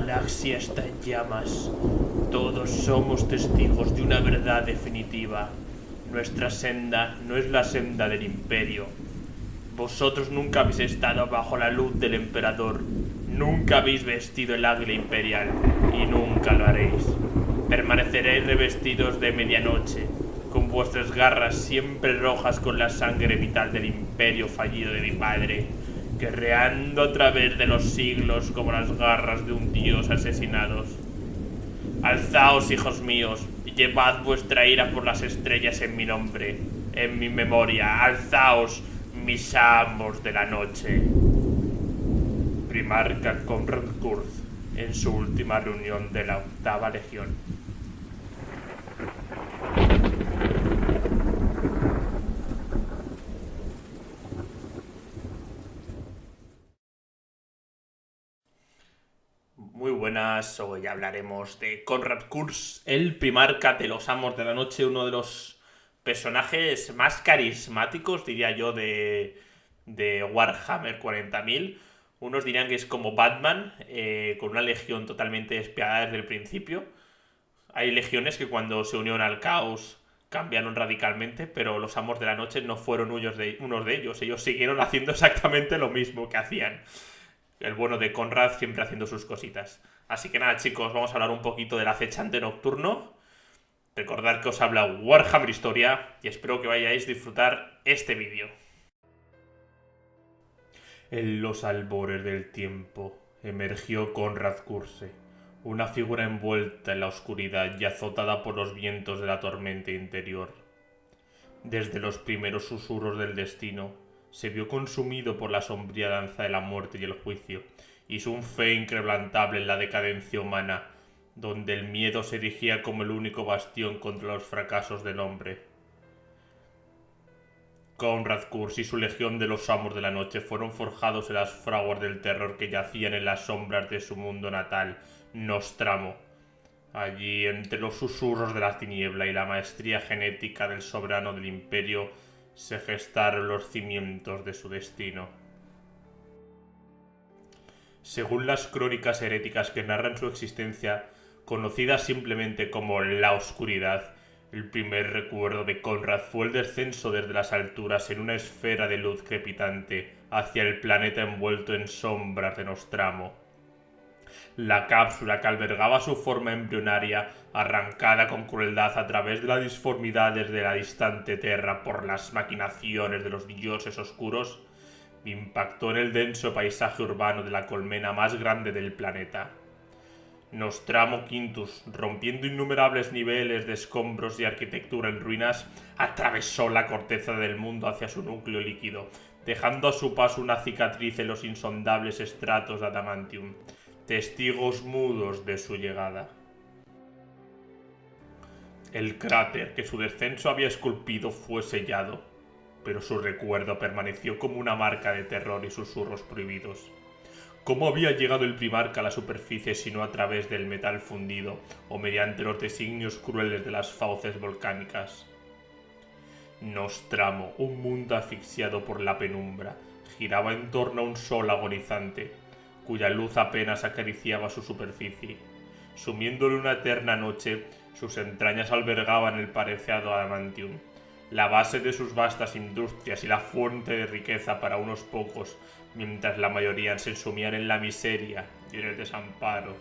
galaxia está en llamas. Todos somos testigos de una verdad definitiva. Nuestra senda no es la senda del Imperio. Vosotros nunca habéis estado bajo la luz del Emperador. Nunca habéis vestido el águila imperial. Y nunca lo haréis. Permaneceréis revestidos de medianoche, con vuestras garras siempre rojas con la sangre vital del imperio fallido de mi padre, guerreando a través de los siglos como las garras de un dios asesinados. Alzaos, hijos míos, y llevad vuestra ira por las estrellas en mi nombre, en mi memoria. Alzaos, mis amos de la noche. Primarca Conrad Kurz, en su última reunión de la 8ª Legión. Muy buenas, hoy hablaremos de Conrad Kurz, el primarca de los Amos de la Noche, uno de los personajes más carismáticos, diría yo, de Warhammer 40.000. Unos dirían que es como Batman, con una legión totalmente despiadada desde el principio. Hay legiones que cuando se unieron al caos cambiaron radicalmente, pero los Amos de la Noche no fueron unos de ellos. Ellos siguieron haciendo exactamente lo mismo que hacían. El bueno de Conrad siempre haciendo sus cositas. Así que nada, chicos, vamos a hablar un poquito del acechante nocturno. Recordad que os habla Warhammer Historia y espero que vayáis a disfrutar este vídeo. En los albores del tiempo emergió Conrad Curse, una figura envuelta en la oscuridad y azotada por los vientos de la tormenta interior. Desde los primeros susurros del destino, se vio consumido por la sombría danza de la muerte y el juicio, y su fe inquebrantable en la decadencia humana, donde el miedo se erigía como el único bastión contra los fracasos del hombre. Conrad Kurz y su legión de los Amos de la Noche fueron forjados en las fraguas del terror que yacían en las sombras de su mundo natal, Nostramo. Allí, entre los susurros de la tiniebla y la maestría genética del soberano del imperio, se gestaron los cimientos de su destino. Según las crónicas heréticas que narran su existencia, conocida simplemente como la Oscuridad, el primer recuerdo de Conrad fue el descenso desde las alturas en una esfera de luz crepitante hacia el planeta envuelto en sombras de Nostramo. La cápsula que albergaba su forma embrionaria, arrancada con crueldad a través de las disformidades de la distante Tierra por las maquinaciones de los dioses oscuros, impactó en el denso paisaje urbano de la colmena más grande del planeta. Nostramo Quintus, rompiendo innumerables niveles de escombros y arquitectura en ruinas, atravesó la corteza del mundo hacia su núcleo líquido, dejando a su paso una cicatriz en los insondables estratos de adamantium, testigos mudos de su llegada. El cráter que su descenso había esculpido fue sellado, pero su recuerdo permaneció como una marca de terror y susurros prohibidos. ¿Cómo había llegado el primarca a la superficie si no a través del metal fundido o mediante los designios crueles de las fauces volcánicas? Nostramo, un mundo asfixiado por la penumbra, giraba en torno a un sol agonizante, cuya luz apenas acariciaba su superficie. Sumiéndole una eterna noche, sus entrañas albergaban el preciado adamantium, la base de sus vastas industrias y la fuente de riqueza para unos pocos, mientras la mayoría se sumían en la miseria y en el desamparo.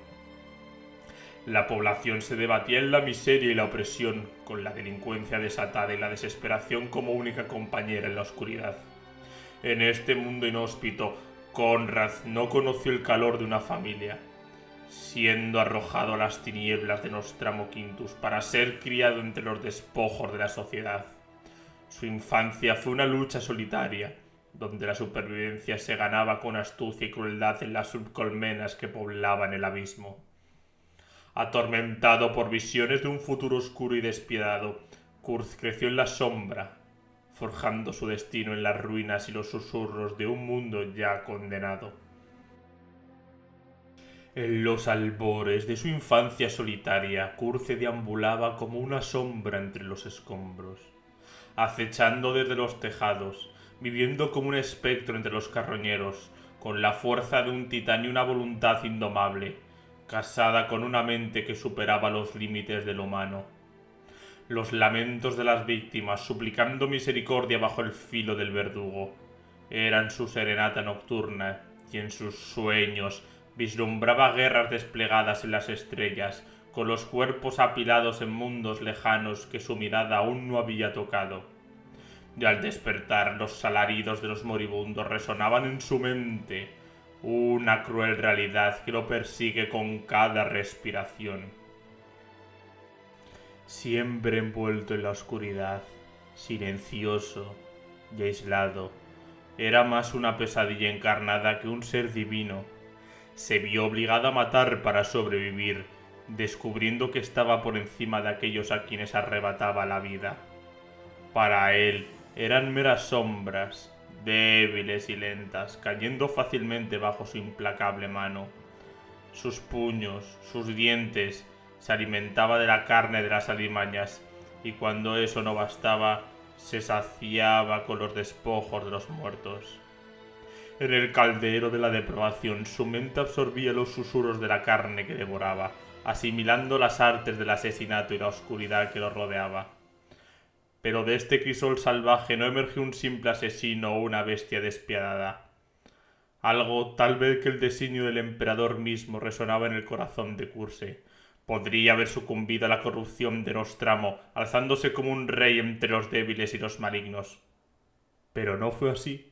La población se debatía en la miseria y la opresión, con la delincuencia desatada y la desesperación como única compañera en la oscuridad. En este mundo inhóspito, Conrad no conoció el calor de una familia, siendo arrojado a las tinieblas de Nostramo Quintus para ser criado entre los despojos de la sociedad. Su infancia fue una lucha solitaria, donde la supervivencia se ganaba con astucia y crueldad en las subcolmenas que poblaban el abismo. Atormentado por visiones de un futuro oscuro y despiadado, Kurz creció en la sombra, forjando su destino en las ruinas y los susurros de un mundo ya condenado. En los albores de su infancia solitaria, Kurz deambulaba como una sombra entre los escombros, acechando desde los tejados, viviendo como un espectro entre los carroñeros, con la fuerza de un titán y una voluntad indomable, casada con una mente que superaba los límites del humano. Los lamentos de las víctimas, suplicando misericordia bajo el filo del verdugo, eran su serenata nocturna, y en sus sueños vislumbraba guerras desplegadas en las estrellas, con los cuerpos apilados en mundos lejanos que su mirada aún no había tocado. Y al despertar, los alaridos de los moribundos resonaban en su mente, una cruel realidad que lo persigue con cada respiración. Siempre envuelto en la oscuridad, silencioso y aislado, era más una pesadilla encarnada que un ser divino. Se vio obligado a matar para sobrevivir, descubriendo que estaba por encima de aquellos a quienes arrebataba la vida. Para él eran meras sombras, débiles y lentas, cayendo fácilmente bajo su implacable mano. Sus puños, sus dientes, se alimentaba de la carne de las alimañas, y cuando eso no bastaba, se saciaba con los despojos de los muertos. En el caldero de la depravación, su mente absorbía los susurros de la carne que devoraba, asimilando las artes del asesinato y la oscuridad que lo rodeaba. Pero de este crisol salvaje no emergió un simple asesino o una bestia despiadada. Algo, tal vez que el designio del emperador mismo, resonaba en el corazón de Curse. Podría haber sucumbido a la corrupción de Nostramo, alzándose como un rey entre los débiles y los malignos. Pero no fue así.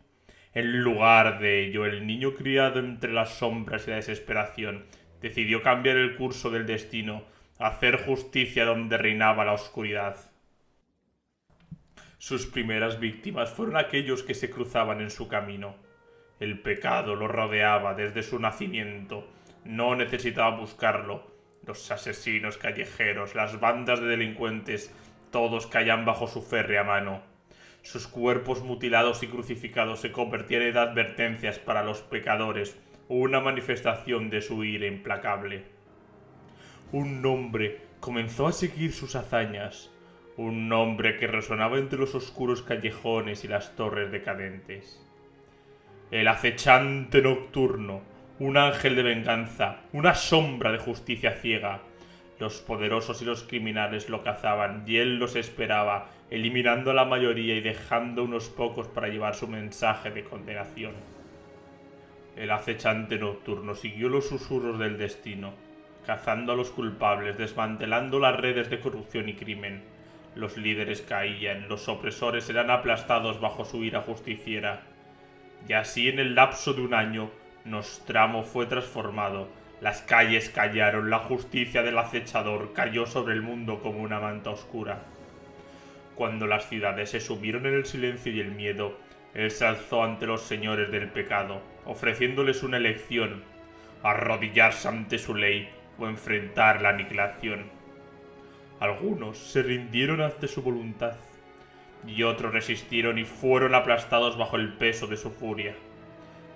En lugar de ello, el niño criado entre las sombras y la desesperación decidió cambiar el curso del destino, hacer justicia donde reinaba la oscuridad. Sus primeras víctimas fueron aquellos que se cruzaban en su camino. El pecado lo rodeaba desde su nacimiento, no necesitaba buscarlo. Los asesinos callejeros, las bandas de delincuentes, todos caían bajo su férrea mano. Sus cuerpos mutilados y crucificados se convertían en advertencias para los pecadores, una manifestación de su ira implacable. Un nombre comenzó a seguir sus hazañas, un nombre que resonaba entre los oscuros callejones y las torres decadentes. El acechante nocturno, un ángel de venganza, una sombra de justicia ciega. Los poderosos y los criminales lo cazaban y él los esperaba, eliminando a la mayoría y dejando unos pocos para llevar su mensaje de condenación. El acechante nocturno siguió los susurros del destino, cazando a los culpables, desmantelando las redes de corrupción y crimen. Los líderes caían, los opresores eran aplastados bajo su ira justiciera. Y así en el lapso de un año, Nostramo fue transformado. Las calles callaron, la justicia del acechador cayó sobre el mundo como una manta oscura. Cuando las ciudades se sumieron en el silencio y el miedo, él se alzó ante los señores del pecado, ofreciéndoles una elección: arrodillarse ante su ley o enfrentar la aniquilación. Algunos se rindieron ante su voluntad, y otros resistieron y fueron aplastados bajo el peso de su furia.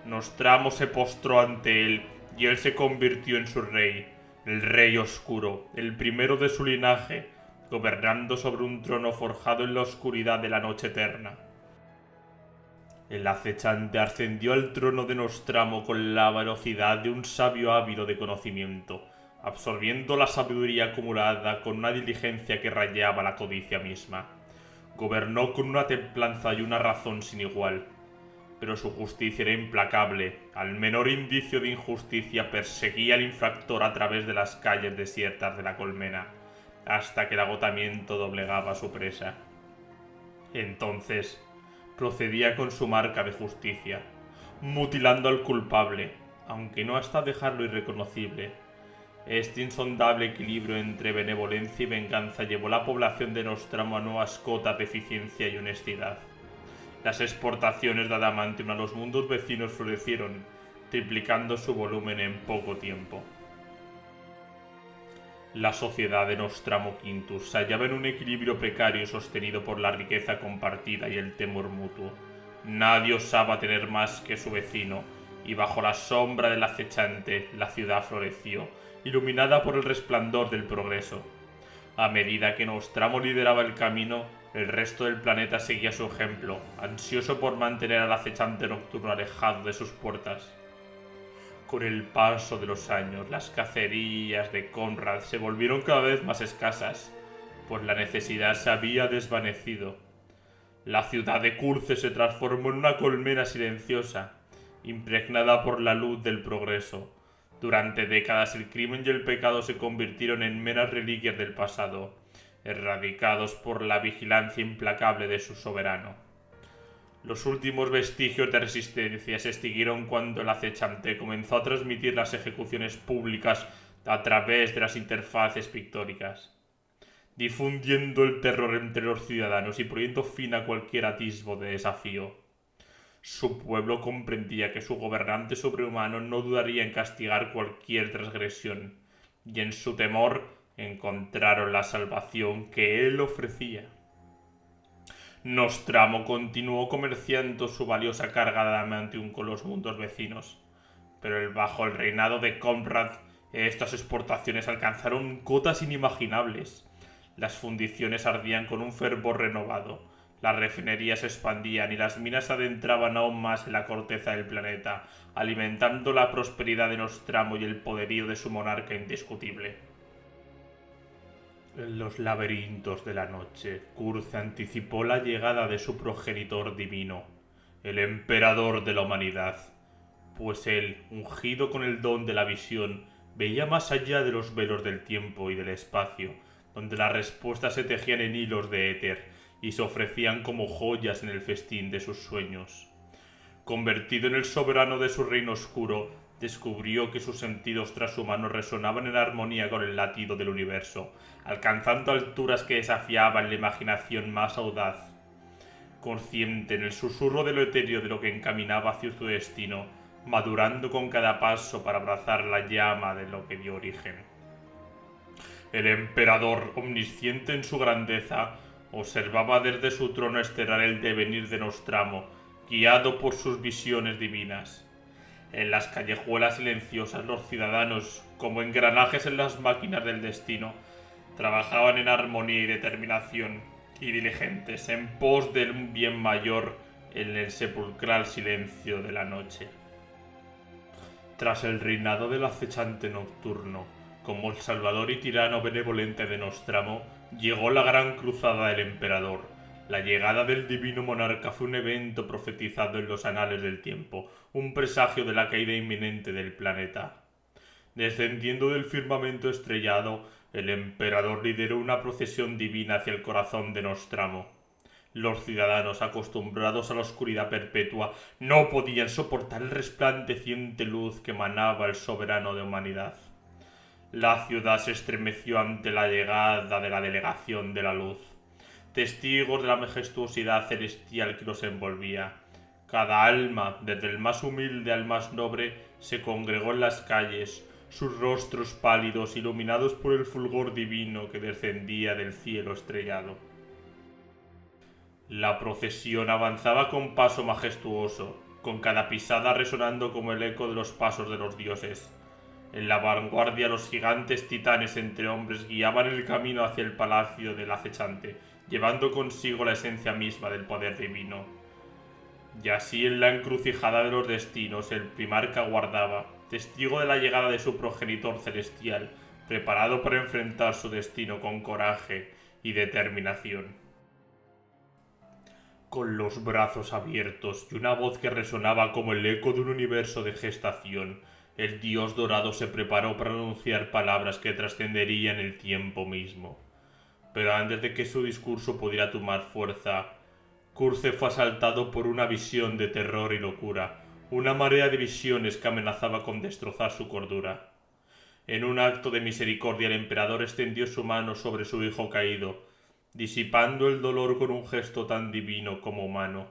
Nostramo se postró ante él, y él se convirtió en su rey, el rey oscuro, el primero de su linaje, gobernando sobre un trono forjado en la oscuridad de la noche eterna. El acechante ascendió al trono de Nostramo con la velocidad de un sabio ávido de conocimiento, absorbiendo la sabiduría acumulada con una diligencia que rayaba la codicia misma. Gobernó con una templanza y una razón sin igual, pero su justicia era implacable. Al menor indicio de injusticia perseguía al infractor a través de las calles desiertas de la colmena, hasta que el agotamiento doblegaba a su presa. Entonces procedía con su marca de justicia, mutilando al culpable, aunque no hasta dejarlo irreconocible. Este insondable equilibrio entre benevolencia y venganza llevó la población de Nostramo a nuevas cotas de eficiencia y honestidad. Las exportaciones de adamantium a los mundos vecinos florecieron, triplicando su volumen en poco tiempo. La sociedad de Nostramo Quintus se hallaba en un equilibrio precario sostenido por la riqueza compartida y el temor mutuo. Nadie osaba tener más que su vecino, y bajo la sombra del acechante la ciudad floreció, iluminada por el resplandor del progreso. A medida que Nostramo lideraba el camino, el resto del planeta seguía su ejemplo, ansioso por mantener al acechante nocturno alejado de sus puertas. Con el paso de los años, las cacerías de Conrad se volvieron cada vez más escasas, pues la necesidad se había desvanecido. La ciudad de Curce se transformó en una colmena silenciosa, impregnada por la luz del progreso. Durante décadas el crimen y el pecado se convirtieron en meras reliquias del pasado, erradicados por la vigilancia implacable de su soberano. Los últimos vestigios de resistencia se extinguieron cuando el acechante comenzó a transmitir las ejecuciones públicas a través de las interfaces pictóricas, difundiendo el terror entre los ciudadanos y poniendo fin a cualquier atisbo de desafío. Su pueblo comprendía que su gobernante sobrehumano no dudaría en castigar cualquier transgresión, y en su temor encontraron la salvación que él ofrecía. Nostramo continuó comerciando su valiosa carga de adamantium con los mundos vecinos, pero bajo el reinado de Conrad estas exportaciones alcanzaron cotas inimaginables. Las fundiciones ardían con un fervor renovado, las refinerías se expandían y las minas se adentraban aún más en la corteza del planeta, alimentando la prosperidad de Nostramo y el poderío de su monarca indiscutible. En los laberintos de la noche, Curce anticipó la llegada de su progenitor divino, el emperador de la humanidad, pues él, ungido con el don de la visión, veía más allá de los velos del tiempo y del espacio, donde las respuestas se tejían en hilos de éter y se ofrecían como joyas en el festín de sus sueños. Convertido en el soberano de su reino oscuro, descubrió que sus sentidos transhumanos resonaban en armonía con el latido del universo, alcanzando alturas que desafiaban la imaginación más audaz. Consciente en el susurro de lo etéreo de lo que encaminaba hacia su destino, madurando con cada paso para abrazar la llama de lo que dio origen. El emperador, omnisciente en su grandeza, observaba desde su trono estelar el devenir de Nostramo, guiado por sus visiones divinas. En las callejuelas silenciosas los ciudadanos, como engranajes en las máquinas del destino, trabajaban en armonía y determinación, y diligentes en pos de un bien mayor en el sepulcral silencio de la noche. Tras el reinado del acechante nocturno, como el salvador y tirano benevolente de Nostramo, llegó la gran cruzada del emperador. La llegada del divino monarca fue un evento profetizado en los anales del tiempo, un presagio de la caída inminente del planeta. Descendiendo del firmamento estrellado, el emperador lideró una procesión divina hacia el corazón de Nostramo. Los ciudadanos, acostumbrados a la oscuridad perpetua, no podían soportar el resplandeciente luz que emanaba el soberano de humanidad. La ciudad se estremeció ante la llegada de la delegación de la luz, testigos de la majestuosidad celestial que los envolvía. Cada alma, desde el más humilde al más noble, se congregó en las calles, sus rostros pálidos iluminados por el fulgor divino que descendía del cielo estrellado. La procesión avanzaba con paso majestuoso, con cada pisada resonando como el eco de los pasos de los dioses. En la vanguardia los gigantes titanes entre hombres guiaban el camino hacia el palacio del acechante, llevando consigo la esencia misma del poder divino. Y así en la encrucijada de los destinos el primarca aguardaba, testigo de la llegada de su progenitor celestial, preparado para enfrentar su destino con coraje y determinación. Con los brazos abiertos y una voz que resonaba como el eco de un universo de gestación, el dios dorado se preparó para anunciar palabras que trascenderían el tiempo mismo. Pero antes de que su discurso pudiera tomar fuerza, Curce fue asaltado por una visión de terror y locura, una marea de visiones que amenazaba con destrozar su cordura. En un acto de misericordia el emperador extendió su mano sobre su hijo caído, disipando el dolor con un gesto tan divino como humano.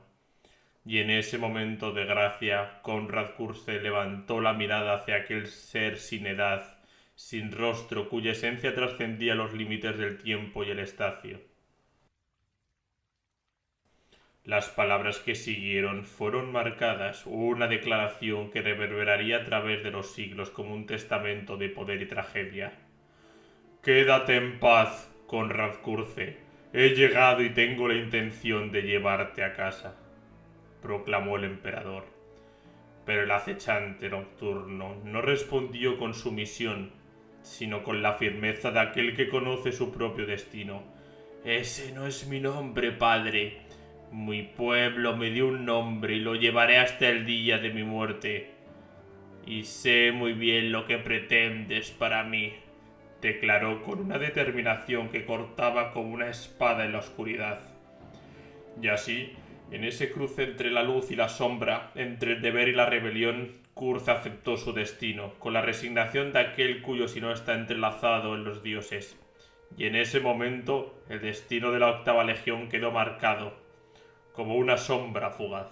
Y en ese momento de gracia, Conrad Curce levantó la mirada hacia aquel ser sin edad, sin rostro, cuya esencia trascendía los límites del tiempo y el espacio. Las palabras que siguieron fueron marcadas, una declaración que reverberaría a través de los siglos como un testamento de poder y tragedia. «Quédate en paz, Conrad Curce. He llegado y tengo la intención de llevarte a casa», proclamó el emperador. Pero el acechante nocturno no respondió con sumisión, sino con la firmeza de aquel que conoce su propio destino. Ese no es mi nombre, padre. Mi pueblo me dio un nombre y lo llevaré hasta el día de mi muerte. Y sé muy bien lo que pretendes para mí, declaró con una determinación que cortaba como una espada en la oscuridad. Y así, en ese cruce entre la luz y la sombra, entre el deber y la rebelión, Kurz aceptó su destino, con la resignación de aquel cuyo sino está entrelazado en los dioses. Y en ese momento, el destino de la octava legión quedó marcado, como una sombra fugaz.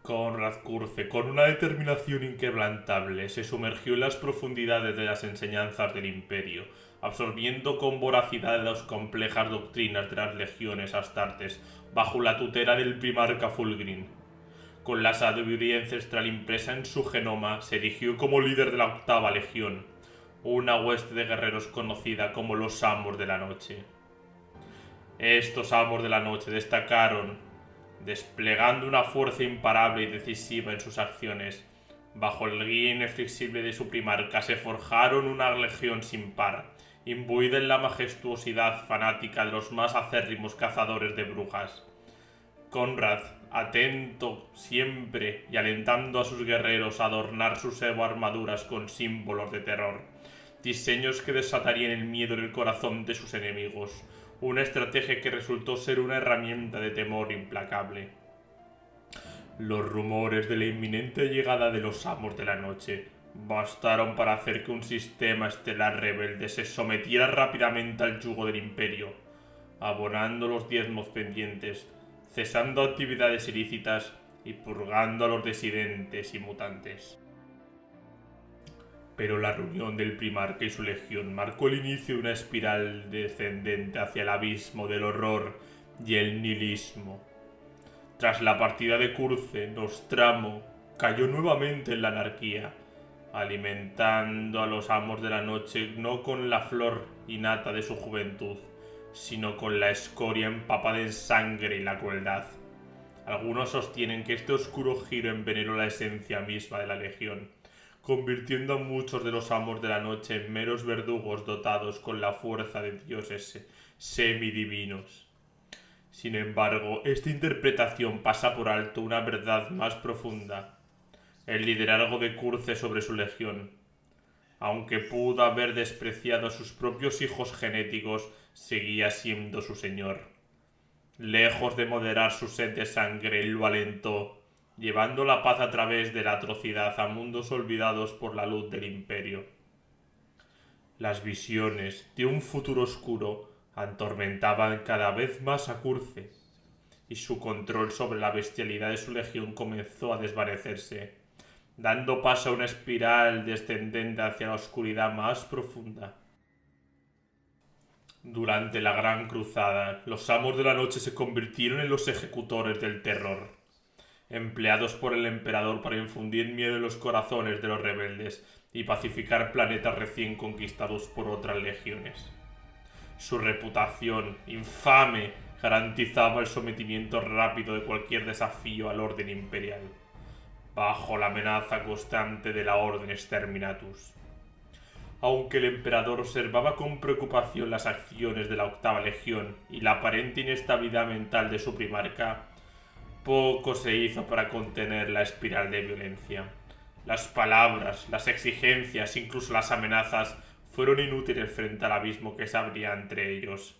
Konrad Kurze, con una determinación inquebrantable, se sumergió en las profundidades de las enseñanzas del Imperio, absorbiendo con voracidad las complejas doctrinas de las legiones astartes, bajo la tutela del primarca Fulgrim. Con la sabiduría ancestral impresa en su genoma, se erigió como líder de la octava legión, una hueste de guerreros conocida como los Amos de la Noche. Estos Amos de la Noche destacaron, desplegando una fuerza imparable y decisiva en sus acciones. Bajo el guía inflexible de su primarca se forjaron una legión sin par, imbuida en la majestuosidad fanática de los más acérrimos cazadores de brujas. Konrad, atento siempre y alentando a sus guerreros a adornar sus armaduras con símbolos de terror, diseños que desatarían el miedo en el corazón de sus enemigos, una estrategia que resultó ser una herramienta de temor implacable. Los rumores de la inminente llegada de los Amos de la Noche bastaron para hacer que un sistema estelar rebelde se sometiera rápidamente al yugo del Imperio, abonando los diezmos pendientes, cesando actividades ilícitas y purgando a los disidentes y mutantes. Pero la reunión del primarca y su legión marcó el inicio de una espiral descendente hacia el abismo del horror y el nihilismo. Tras la partida de Kurze, Nostramo cayó nuevamente en la anarquía, alimentando a los Amos de la Noche no con la flor innata de su juventud, sino con la escoria empapada en sangre y la crueldad. Algunos sostienen que este oscuro giro envenenó la esencia misma de la legión, convirtiendo a muchos de los Amos de la Noche en meros verdugos dotados con la fuerza de dioses semidivinos. Sin embargo, esta interpretación pasa por alto una verdad más profunda: el liderazgo de Kurze sobre su legión. Aunque pudo haber despreciado a sus propios hijos genéticos, seguía siendo su señor. Lejos de moderar su sed de sangre, él lo alentó, llevando la paz a través de la atrocidad a mundos olvidados por la luz del Imperio. Las visiones de un futuro oscuro atormentaban cada vez más a Kurze, y su control sobre la bestialidad de su legión comenzó a desvanecerse, dando paso a una espiral descendente hacia la oscuridad más profunda. Durante la Gran Cruzada, los Amos de la Noche se convirtieron en los ejecutores del terror, empleados por el emperador para infundir miedo en los corazones de los rebeldes y pacificar planetas recién conquistados por otras legiones. Su reputación infame garantizaba el sometimiento rápido de cualquier desafío al orden imperial, bajo la amenaza constante de la Orden Exterminatus. Aunque el emperador observaba con preocupación las acciones de la octava legión y la aparente inestabilidad mental de su primarca, poco se hizo para contener la espiral de violencia. Las palabras, las exigencias, incluso las amenazas fueron inútiles frente al abismo que se abría entre ellos.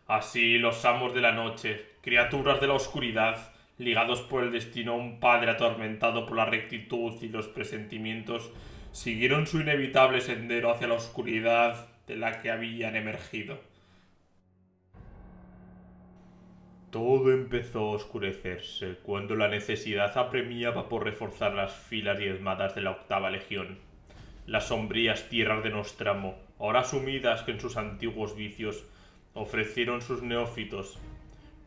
Así, los Amos de la Noche, criaturas de la oscuridad, ligados por el destino a un padre atormentado por la rectitud y los presentimientos, siguieron su inevitable sendero hacia la oscuridad de la que habían emergido. Todo empezó a oscurecerse cuando la necesidad apremiaba por reforzar las filas diezmadas de la octava legión. Las sombrías tierras de Nostramo, ahora sumidas en sus antiguos vicios, ofrecieron sus neófitos,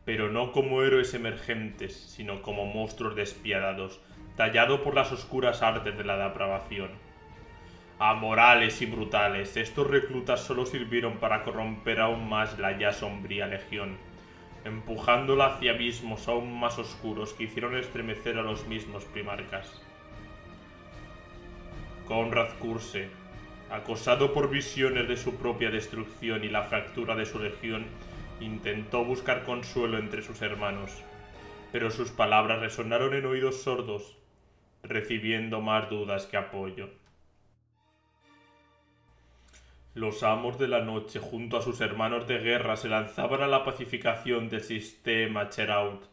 pero no como héroes emergentes, sino como monstruos despiadados, tallados por las oscuras artes de la depravación. Amorales y brutales, estos reclutas solo sirvieron para corromper aún más la ya sombría legión. empujándola hacia abismos aún más oscuros que hicieron estremecer a los mismos primarcas. Konrad Curse, acosado por visiones de su propia destrucción y la fractura de su legión, intentó buscar consuelo entre sus hermanos, pero sus palabras resonaron en oídos sordos, recibiendo más dudas que apoyo. Los amos de la noche, junto a sus hermanos de guerra, se lanzaban a la pacificación del sistema Cheraut.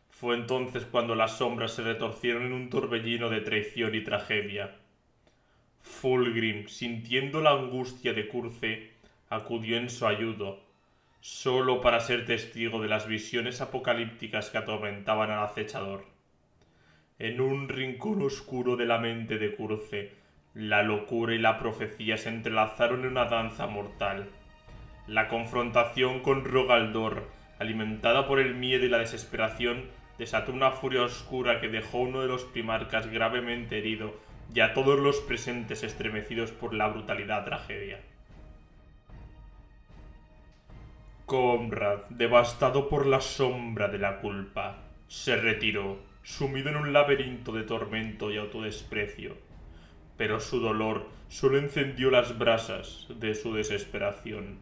Fue entonces cuando las sombras se retorcieron en un torbellino de traición y tragedia. Fulgrim, sintiendo la angustia de Curce, acudió en su ayuda, solo para ser testigo de las visiones apocalípticas que atormentaban al acechador. En un rincón oscuro de la mente de Curce, la locura y la profecía se entrelazaron en una danza mortal. La confrontación con Rogaldor, alimentada por el miedo y la desesperación, desató una furia oscura que dejó a uno de los primarcas gravemente herido y a todos los presentes estremecidos por la brutalidad tragedia. Konrad, devastado por la sombra de la culpa, se retiró, sumido en un laberinto de tormento y autodesprecio. Pero su dolor solo encendió las brasas de su desesperación.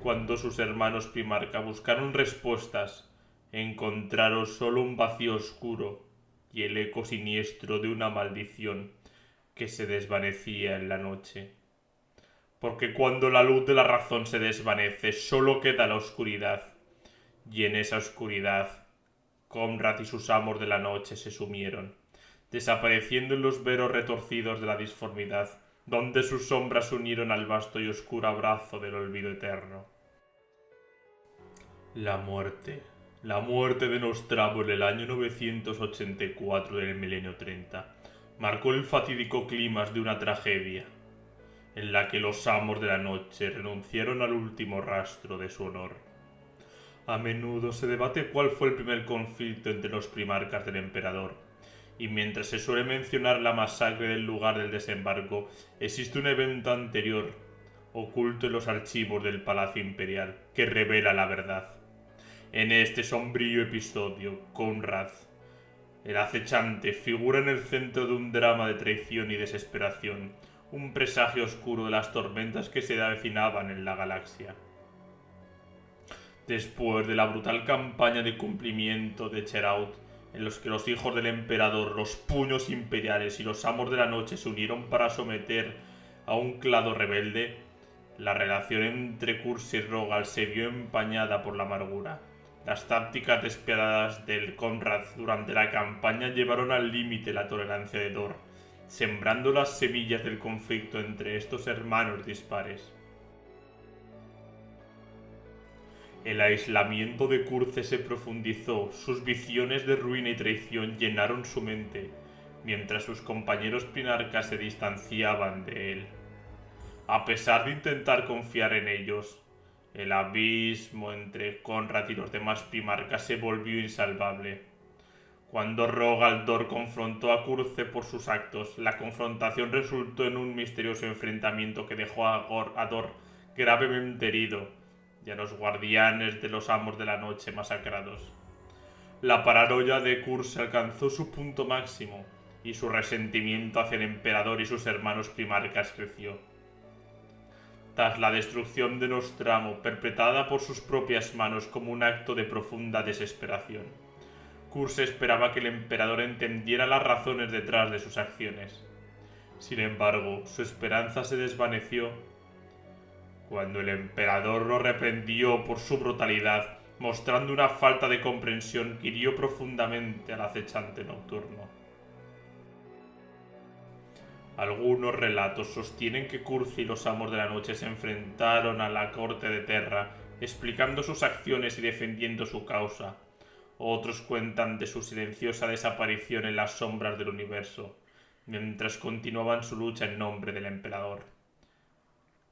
Cuando sus hermanos primarca buscaron respuestas, encontraron solo un vacío oscuro y el eco siniestro de una maldición que se desvanecía en la noche. Porque cuando la luz de la razón se desvanece, solo queda la oscuridad. Y en esa oscuridad, Konrad y sus amos de la noche se sumieron, desapareciendo en los veros retorcidos de la disformidad, donde sus sombras se unieron al vasto y oscuro abrazo del olvido eterno. La muerte de Nostramo en el año 984 del milenio 30, marcó el fatídico clímax de una tragedia, en la que los amos de la noche renunciaron al último rastro de su honor. A menudo se debate cuál fue el primer conflicto entre los primarcas del emperador, y mientras se suele mencionar la masacre del lugar del desembarco, existe un evento anterior, oculto en los archivos del Palacio Imperial, que revela la verdad. En este sombrío episodio, Konrad, el acechante, figura en el centro de un drama de traición y desesperación, un presagio oscuro de las tormentas que se avecinaban en la galaxia. Después de la brutal campaña de cumplimiento de Cheraut, en los que los hijos del emperador, los puños imperiales y los amos de la noche se unieron para someter a un clado rebelde, la relación entre Curse y Rogal se vio empañada por la amargura. Las tácticas despiadadas del Konrad durante la campaña llevaron al límite la tolerancia de Dor, sembrando las semillas del conflicto entre estos hermanos dispares. El aislamiento de Curce se profundizó, sus visiones de ruina y traición llenaron su mente, mientras sus compañeros primarcas se distanciaban de él. A pesar de intentar confiar en ellos, el abismo entre Konrad y los demás primarcas se volvió insalvable. Cuando Rogaldor confrontó a Curce por sus actos, la confrontación resultó en un misterioso enfrentamiento que dejó a Dor gravemente herido y a los guardianes de los amos de la noche masacrados. La paranoia de Curse alcanzó su punto máximo y su resentimiento hacia el emperador y sus hermanos primarcas creció. Tras la destrucción de Nostramo, perpetrada por sus propias manos como un acto de profunda desesperación, Curse esperaba que el emperador entendiera las razones detrás de sus acciones. Sin embargo, su esperanza se desvaneció cuando el emperador lo reprendió por su brutalidad, mostrando una falta de comprensión que hirió profundamente al acechante nocturno. Algunos relatos sostienen que Curce y los amos de la noche se enfrentaron a la corte de Terra, explicando sus acciones y defendiendo su causa. Otros cuentan de su silenciosa desaparición en las sombras del universo, mientras continuaban su lucha en nombre del emperador.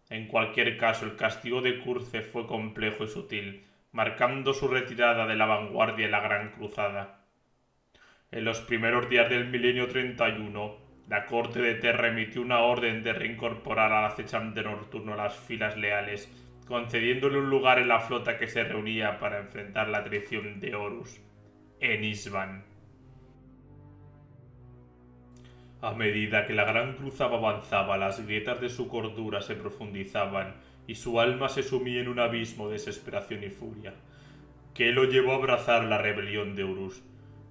En cualquier caso, el castigo de Curce fue complejo y sutil, marcando su retirada de la vanguardia en la Gran Cruzada. En los primeros días del milenio 31, la corte de Terra emitió una orden de reincorporar al acechante nocturno a las filas leales, concediéndole un lugar en la flota que se reunía para enfrentar la traición de Horus en Isban. A medida que la gran cruzada avanzaba, las grietas de su cordura se profundizaban y su alma se sumía en un abismo de desesperación y furia. ¿Qué lo llevó a abrazar la rebelión de Horus?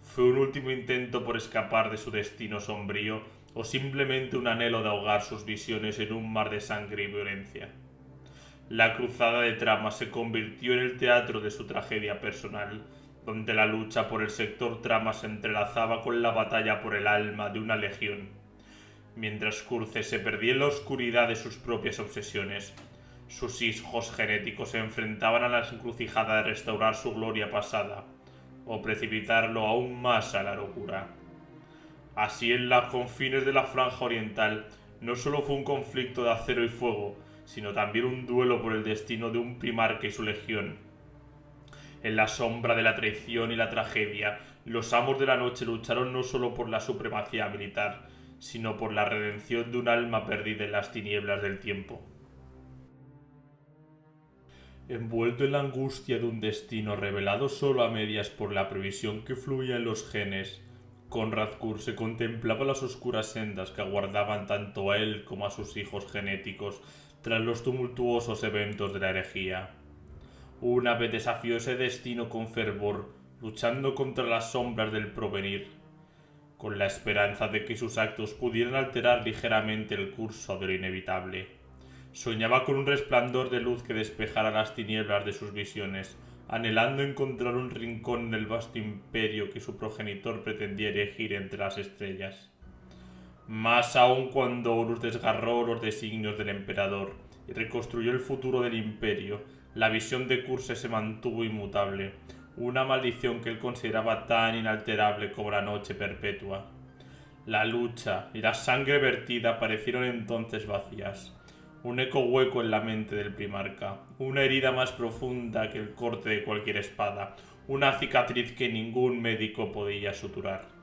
¿Fue un último intento por escapar de su destino sombrío o simplemente un anhelo de ahogar sus visiones en un mar de sangre y violencia? La cruzada de Trama se convirtió en el teatro de su tragedia personal, donde la lucha por el sector Trama se entrelazaba con la batalla por el alma de una legión. Mientras Curze se perdía en la oscuridad de sus propias obsesiones, sus hijos genéticos se enfrentaban a la encrucijada de restaurar su gloria pasada, o precipitarlo aún más a la locura. Así, en los confines de la Franja Oriental, no solo fue un conflicto de acero y fuego, sino también un duelo por el destino de un primarca y su legión. En la sombra de la traición y la tragedia, los amos de la noche lucharon no solo por la supremacía militar, sino por la redención de un alma perdida en las tinieblas del tiempo. Envuelto en la angustia de un destino revelado solo a medias por la previsión que fluía en los genes, Konrad Curze contemplaba las oscuras sendas que aguardaban tanto a él como a sus hijos genéticos tras los tumultuosos eventos de la herejía. Una vez desafió ese destino con fervor, luchando contra las sombras del porvenir, con la esperanza de que sus actos pudieran alterar ligeramente el curso de lo inevitable. Soñaba con un resplandor de luz que despejara las tinieblas de sus visiones, anhelando encontrar un rincón en el vasto imperio que su progenitor pretendía erigir entre las estrellas. Más aún cuando Horus desgarró los designios del emperador y reconstruyó el futuro del imperio, la visión de Curze se mantuvo inmutable, una maldición que él consideraba tan inalterable como la noche perpetua. La lucha y la sangre vertida parecieron entonces vacías, un eco hueco en la mente del primarca, una herida más profunda que el corte de cualquier espada, una cicatriz que ningún médico podía suturar.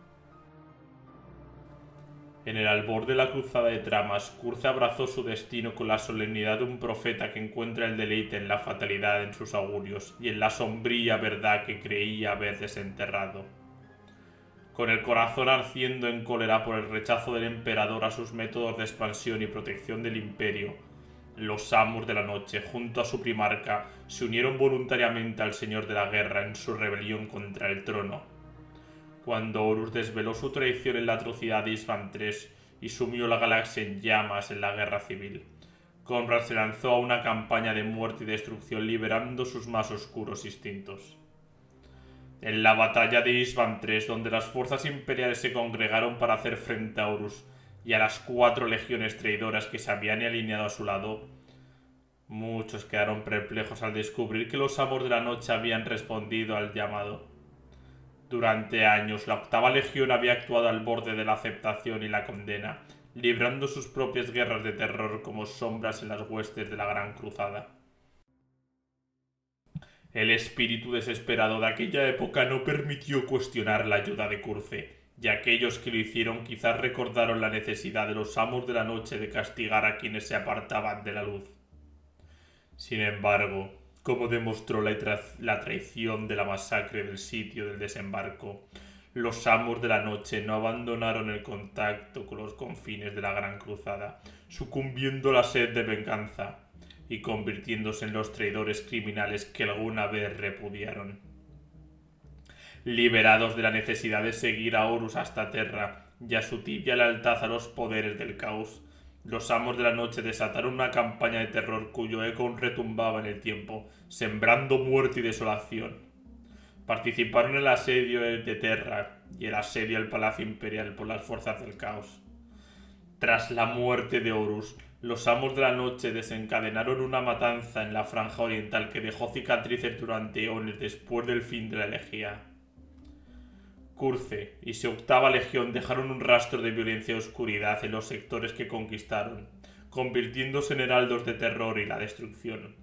En el albor de la cruzada de Tramas, Curze abrazó su destino con la solemnidad de un profeta que encuentra el deleite en la fatalidad en sus augurios y en la sombría verdad que creía haber desenterrado. Con el corazón ardiendo en cólera por el rechazo del emperador a sus métodos de expansión y protección del imperio, los amos de la noche, junto a su primarca, se unieron voluntariamente al señor de la guerra en su rebelión contra el trono. Cuando Horus desveló su traición en la atrocidad de Isban III y sumió la galaxia en llamas en la guerra civil, Konrad se lanzó a una campaña de muerte y destrucción liberando sus más oscuros instintos. En la batalla de Isban III, donde las fuerzas imperiales se congregaron para hacer frente a Horus y a las 4 legiones traidoras que se habían alineado a su lado, muchos quedaron perplejos al descubrir que los amos de la noche habían respondido al llamado. Durante años, la 8ª Legión había actuado al borde de la aceptación y la condena, librando sus propias guerras de terror como sombras en las huestes de la Gran Cruzada. El espíritu desesperado de aquella época no permitió cuestionar la ayuda de Curze, y aquellos que lo hicieron quizás recordaron la necesidad de los amos de la noche de castigar a quienes se apartaban de la luz. Sin embargo, como demostró la traición de la masacre del sitio del desembarco, los amos de la noche no abandonaron el contacto con los confines de la Gran Cruzada, sucumbiendo a la sed de venganza y convirtiéndose en los traidores criminales que alguna vez repudiaron. Liberados de la necesidad de seguir a Horus hasta Terra y a su tibia lealtad a los poderes del caos, los amos de la noche desataron una campaña de terror cuyo eco retumbaba en el tiempo, sembrando muerte y desolación. Participaron en el asedio de Terra y el asedio al Palacio Imperial por las fuerzas del caos. Tras la muerte de Horus, los amos de la noche desencadenaron una matanza en la Franja Oriental que dejó cicatrices durante eones después del fin de la herejía. Curze y su 8ª Legión dejaron un rastro de violencia y oscuridad en los sectores que conquistaron, convirtiéndose en heraldos de terror y la destrucción.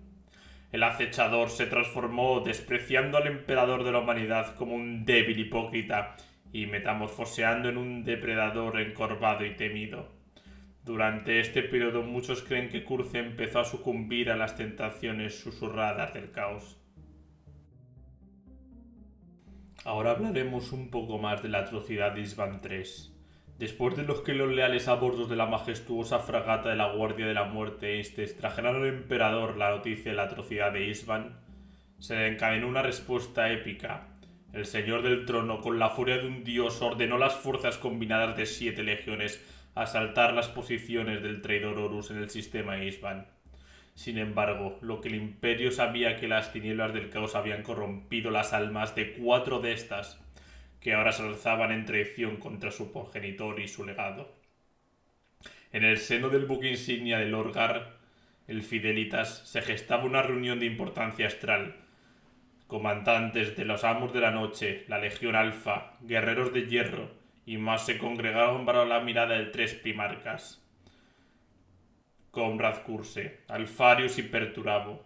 El acechador se transformó, despreciando al emperador de la humanidad como un débil hipócrita y metamorfoseando en un depredador encorvado y temido. Durante este periodo muchos creen que Curze empezó a sucumbir a las tentaciones susurradas del caos. Ahora hablaremos un poco más de la atrocidad de Isvan III. Después de los que los leales a bordo de la majestuosa fragata de la Guardia de la Muerte trajeron al emperador la noticia de la atrocidad de Isvan, se le encadenó una respuesta épica. El señor del trono, con la furia de un dios, ordenó a las fuerzas combinadas de 7 legiones asaltar las posiciones del traidor Horus en el sistema Isvan. Sin embargo, lo que el imperio sabía que las tinieblas del caos habían corrompido las almas de 4 de estas, que ahora se alzaban en traición contra su progenitor y su legado. En el seno del buque insignia de Lorgar, el Fidelitas, se gestaba una reunión de importancia astral. Comandantes de los Amos de la Noche, la Legión Alfa, guerreros de hierro y más se congregaron para la mirada de 3 primarcas: Conrad Curse, Alfarius y Perturabo.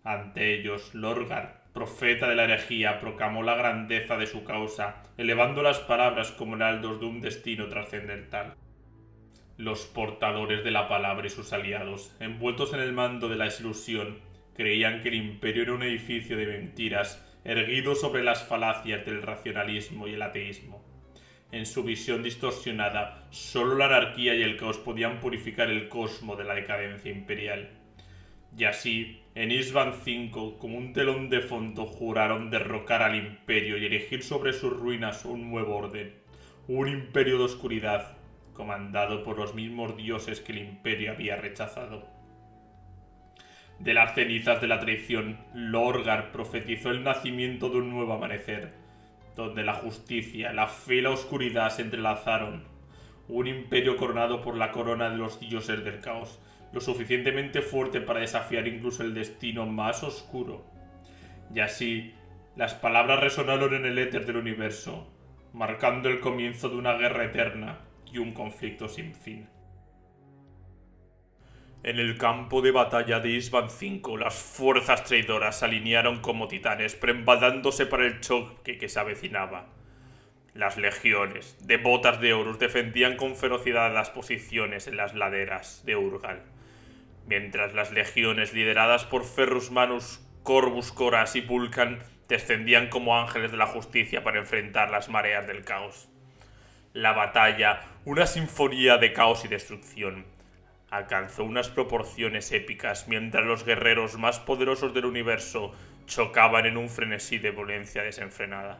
Ante ellos, Lorgar, profeta de la herejía, proclamó la grandeza de su causa, elevando las palabras como heraldos de un destino trascendental. Los portadores de la palabra y sus aliados, envueltos en el mando de la desilusión, creían que el imperio era un edificio de mentiras, erguido sobre las falacias del racionalismo y el ateísmo. En su visión distorsionada, solo la anarquía y el caos podían purificar el cosmos de la decadencia imperial. Y así, en Isvan V, como un telón de fondo, juraron derrocar al imperio y erigir sobre sus ruinas un nuevo orden, un imperio de oscuridad, comandado por los mismos dioses que el imperio había rechazado. De las cenizas de la traición, Lorgar profetizó el nacimiento de un nuevo amanecer, donde la justicia, la fe y la oscuridad se entrelazaron. Un imperio coronado por la corona de los dioses del caos, lo suficientemente fuerte para desafiar incluso el destino más oscuro. Y así, las palabras resonaron en el éter del universo, marcando el comienzo de una guerra eterna y un conflicto sin fin. En el campo de batalla de Isvan V, las fuerzas traidoras se alinearon como titanes, preparándose para el choque que se avecinaba. Las legiones, devotas de Horus, defendían con ferocidad las posiciones en las laderas de Urgal, mientras las legiones lideradas por Ferrus Manus, Corvus Coras y Vulcan descendían como ángeles de la justicia para enfrentar las mareas del caos. La batalla, una sinfonía de caos y destrucción, alcanzó unas proporciones épicas mientras los guerreros más poderosos del universo chocaban en un frenesí de violencia desenfrenada.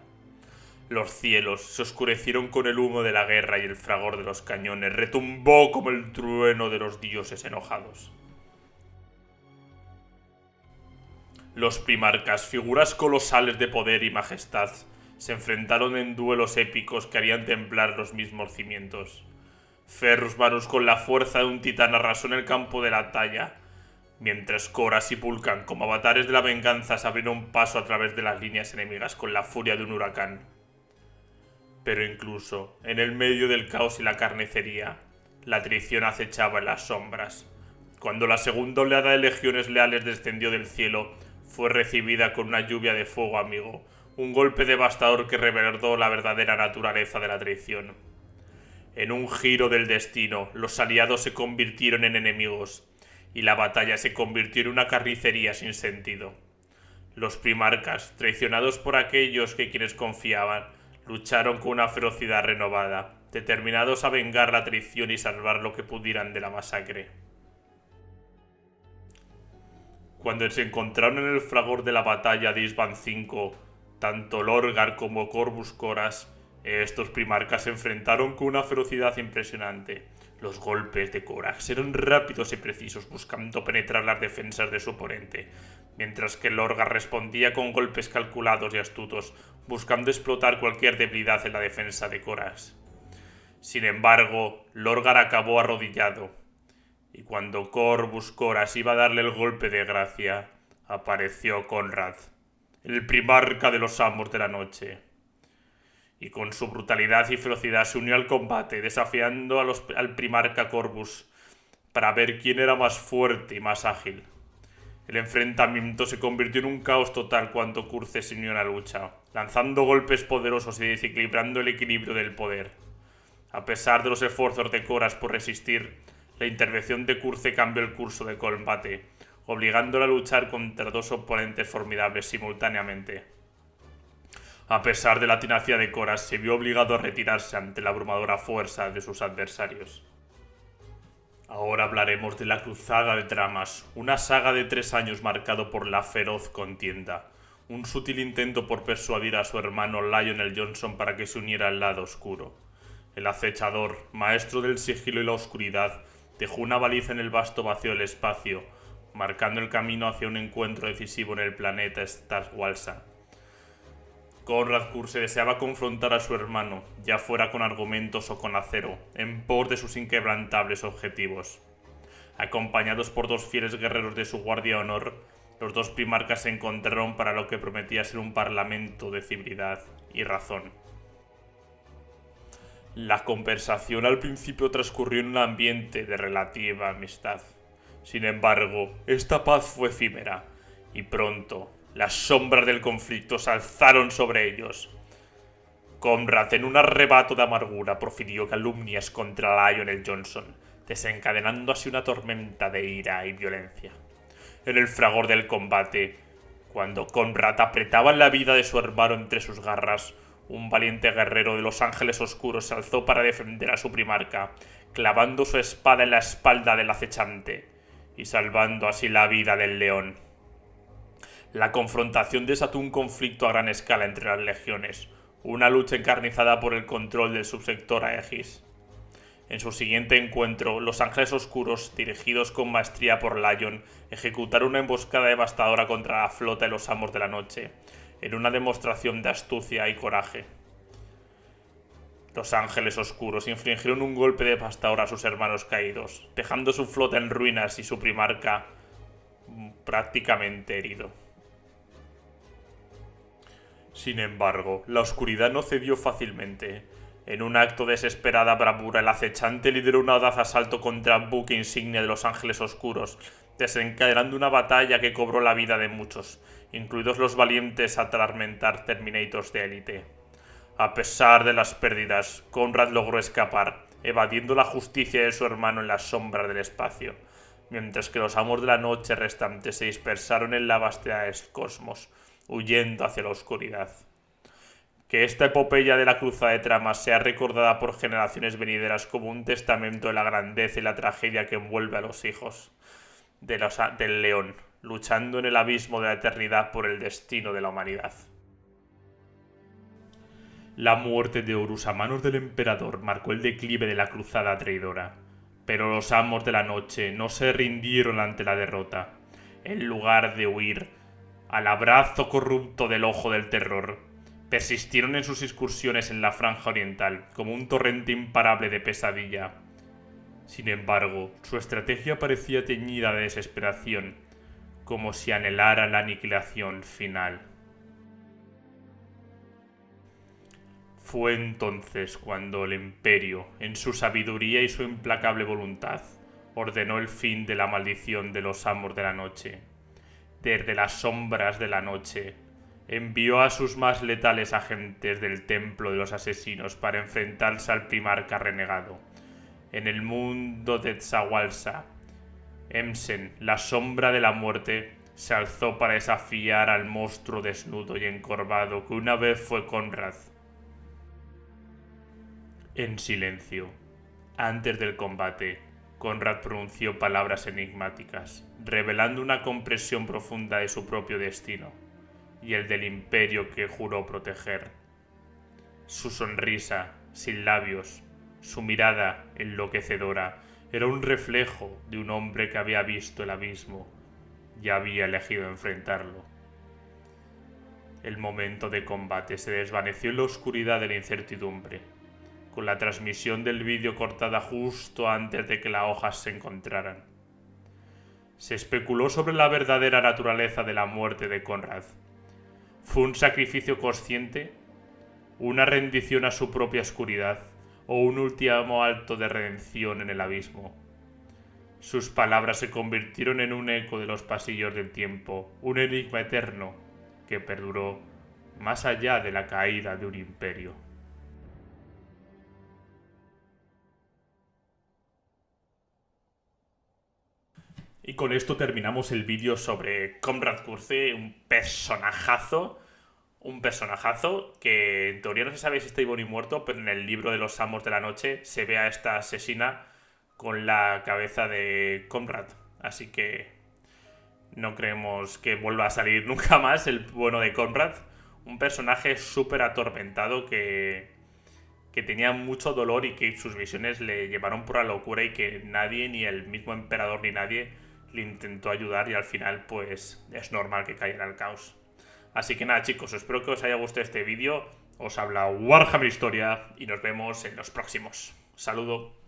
Los cielos se oscurecieron con el humo de la guerra y el fragor de los cañones retumbó como el trueno de los dioses enojados. Los primarcas, figuras colosales de poder y majestad, se enfrentaron en duelos épicos que harían temblar los mismos cimientos. Ferrus Manus, con la fuerza de un titán, arrasó en el campo de la batalla, mientras Coras y Vulcan, como avatares de la venganza, se abrieron paso a través de las líneas enemigas con la furia de un huracán. Pero incluso, en el medio del caos y la carnicería, la traición acechaba en las sombras. Cuando la segunda oleada de legiones leales descendió del cielo, fue recibida con una lluvia de fuego amigo, un golpe devastador que reveló la verdadera naturaleza de la traición. En un giro del destino, los aliados se convirtieron en enemigos, y la batalla se convirtió en una carnicería sin sentido. Los primarcas, traicionados por aquellos que quienes confiaban, lucharon con una ferocidad renovada, determinados a vengar la traición y salvar lo que pudieran de la masacre. Cuando se encontraron en el fragor de la batalla de Isvan V, tanto Lorgar como Corvus Coras, estos primarcas se enfrentaron con una ferocidad impresionante. Los golpes de Corax eran rápidos y precisos, buscando penetrar las defensas de su oponente, mientras que Lorgar respondía con golpes calculados y astutos, buscando explotar cualquier debilidad en la defensa de Corax. Sin embargo, Lorgar acabó arrodillado, y cuando Corvus Coras iba a darle el golpe de gracia, apareció Conrad, el primarca de los Amos de la Noche, y con su brutalidad y ferocidad se unió al combate, desafiando al primarca Corvus para ver quién era más fuerte y más ágil. El enfrentamiento se convirtió en un caos total cuando Curze se unió a la lucha, lanzando golpes poderosos y desequilibrando el equilibrio del poder. A pesar de los esfuerzos de Coras por resistir, La intervención de Curze cambió el curso del combate, obligándolo a luchar contra dos oponentes formidables simultáneamente. A pesar de la tenacidad de Coras, se vio obligado a retirarse ante la abrumadora fuerza de sus adversarios. Ahora hablaremos de la Cruzada de Tramas, una saga de 3 años marcado por la feroz contienda. Un sutil intento por persuadir a su hermano Lionel Johnson para que se uniera al lado oscuro. El acechador, maestro del sigilo y la oscuridad, dejó una baliza en el vasto vacío del espacio, marcando el camino hacia un encuentro decisivo en el planeta Starwalsa. Konrad Curze deseaba confrontar a su hermano, ya fuera con argumentos o con acero, en pos de sus inquebrantables objetivos. Acompañados por 2 fieles guerreros de su guardia de honor, los 2 primarcas se encontraron para lo que prometía ser un parlamento de civilidad y razón. La conversación al principio transcurrió en un ambiente de relativa amistad. Sin embargo, esta paz fue efímera, y pronto las sombras del conflicto se alzaron sobre ellos. Konrad, en un arrebato de amargura, profirió calumnias contra Lionel Johnson, desencadenando así una tormenta de ira y violencia. En el fragor del combate, cuando Konrad apretaba la vida de su hermano entre sus garras, un valiente guerrero de los Ángeles Oscuros se alzó para defender a su primarca, clavando su espada en la espalda del acechante y salvando así la vida del león. La confrontación desató un conflicto a gran escala entre las legiones, una lucha encarnizada por el control del subsector Aegis. En su siguiente encuentro, los Ángeles Oscuros, dirigidos con maestría por Lion, ejecutaron una emboscada devastadora contra la flota de los Amos de la Noche, en una demostración de astucia y coraje. Los Ángeles Oscuros infligieron un golpe devastador a sus hermanos caídos, dejando su flota en ruinas y su primarca prácticamente herido. Sin embargo, la oscuridad no cedió fácilmente. En un acto de desesperada bravura, el acechante lideró un audaz asalto contra el buque insignia de los Ángeles Oscuros, desencadenando una batalla que cobró la vida de muchos, incluidos los valientes Atarmentar Terminators de élite. A pesar de las pérdidas, Konrad logró escapar, evadiendo la justicia de su hermano en las sombras del espacio, mientras que los Amos de la Noche restantes se dispersaron en la vastedad del cosmos, huyendo hacia la oscuridad. Que esta epopeya de la Cruzada de Tramas sea recordada por generaciones venideras como un testamento de la grandeza y la tragedia que envuelve a los hijos del león, luchando en el abismo de la eternidad por el destino de la humanidad. La muerte de Horus a manos del emperador marcó el declive de la cruzada traidora, pero los Amos de la Noche no se rindieron ante la derrota. En lugar de huir al abrazo corrupto del Ojo del Terror, persistieron en sus excursiones en la Franja Oriental como un torrente imparable de pesadilla. Sin embargo, su estrategia parecía teñida de desesperación, como si anhelara la aniquilación final. Fue entonces cuando el Imperio, en su sabiduría y su implacable voluntad, ordenó el fin de la maldición de los Amos de la Noche. Desde las sombras de la noche, envió a sus más letales agentes del Templo de los Asesinos para enfrentarse al primarca renegado. En el mundo de Tzawalsa, Emsen, la sombra de la muerte, se alzó para desafiar al monstruo desnudo y encorvado que una vez fue Konrad. En silencio, antes del combate, Konrad pronunció palabras enigmáticas, revelando una comprensión profunda de su propio destino y el del imperio que juró proteger. Su sonrisa, sin labios, su mirada enloquecedora, era un reflejo de un hombre que había visto el abismo y había elegido enfrentarlo. El momento de combate se desvaneció en la oscuridad de la incertidumbre, con la transmisión del vídeo cortada justo antes de que las hojas se encontraran. Se especuló sobre la verdadera naturaleza de la muerte de Konrad. ¿Fue un sacrificio consciente? ¿Una rendición a su propia oscuridad? ¿O un último acto de redención en el abismo? Sus palabras se convirtieron en un eco de los pasillos del tiempo, un enigma eterno que perduró más allá de la caída de un imperio. Y con esto terminamos el vídeo sobre Conrad Curze, un personajazo que en teoría no se sabe si está vivo ni muerto, pero en el libro de los Amos de la Noche se ve a esta asesina con la cabeza de Conrad. Así que no creemos que vuelva a salir nunca más el bueno de Conrad. Un personaje súper atormentado que tenía mucho dolor y que sus visiones le llevaron por la locura y que nadie, ni el mismo emperador ni nadie, le intentó ayudar y al final pues es normal que cayera al caos. Así que nada chicos, espero que os haya gustado este vídeo. Os habla Warhammer Historia y nos vemos en los próximos. Saludo.